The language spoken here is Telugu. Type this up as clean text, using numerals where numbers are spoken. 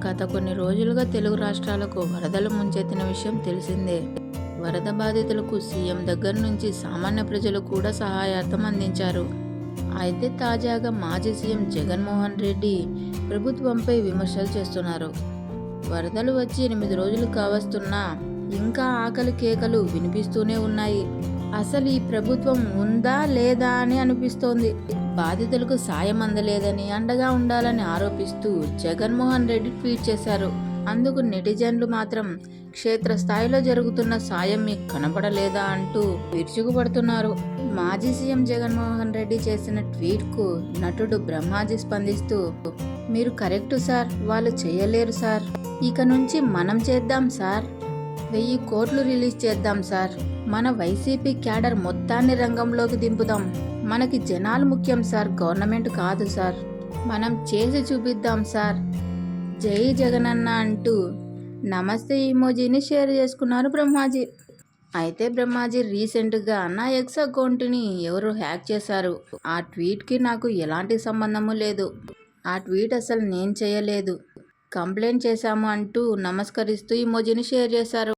గత కొన్ని రోజులుగా తెలుగు రాష్ట్రాలకు వరదలు ముంచెత్తిన విషయం తెలిసిందే. వరద బాధితులకు సీఎం దగ్గర నుంచి సామాన్య ప్రజలు కూడా సహాయార్థం అందించారు. అయితే తాజాగా మాజీ సీఎం జగన్మోహన్ రెడ్డి ప్రభుత్వంపై విమర్శలు చేస్తున్నారు. వరదలు వచ్చి 8 రోజులు కావస్తున్నా ఇంకా ఆకలి కేకలు వినిపిస్తూనే ఉన్నాయి. అసలు ఈ ప్రభుత్వం ఉందా లేదా అని అనిపిస్తోంది. బాధితులకు సాయం అందలేదని, అండగా ఉండాలని ఆరోపిస్తూ జగన్మోహన్ రెడ్డి ట్వీట్ చేశారు. అందుకు నెటిజన్లు మాత్రం క్షేత్రస్థాయిలో జరుగుతున్న సాయం మీకు కనపడలేదా అంటూ విరుచుకుపడుతున్నారు. మాజీ సీఎం జగన్మోహన్ రెడ్డి చేసిన ట్వీట్కు నటుడు బ్రహ్మాజీ స్పందిస్తూ, మీరు కరెక్టు సార్, వాళ్ళు చేయలేరు సార్, ఇక నుంచి మనం చేద్దాం సార్, 1000 కోట్లు రిలీజ్ చేద్దాం సార్, మన వైసీపీ క్యాడర్ మొత్తాన్ని రంగంలోకి దింపుదాం, మనకి జనాలు ముఖ్యం సార్, గవర్నమెంట్ కాదు సార్, మనం చేసి చూపిద్దాం సార్, జై జగనన్న అంటూ నమస్తే ఇమోజీని షేర్ చేసుకున్నారు బ్రహ్మాజీ. అయితే బ్రహ్మాజీ రీసెంట్గా నా ఎక్స్ అకౌంట్ని ఎవరు హ్యాక్ చేశారు, ఆ ట్వీట్కి నాకు ఎలాంటి సంబంధము లేదు, ఆ ట్వీట్ అసలు నేను చేయలేదు, కంప్లైంట్ చేశాము అంటూ నమస్కరిస్తూ ఇమోజీని షేర్ చేశారు.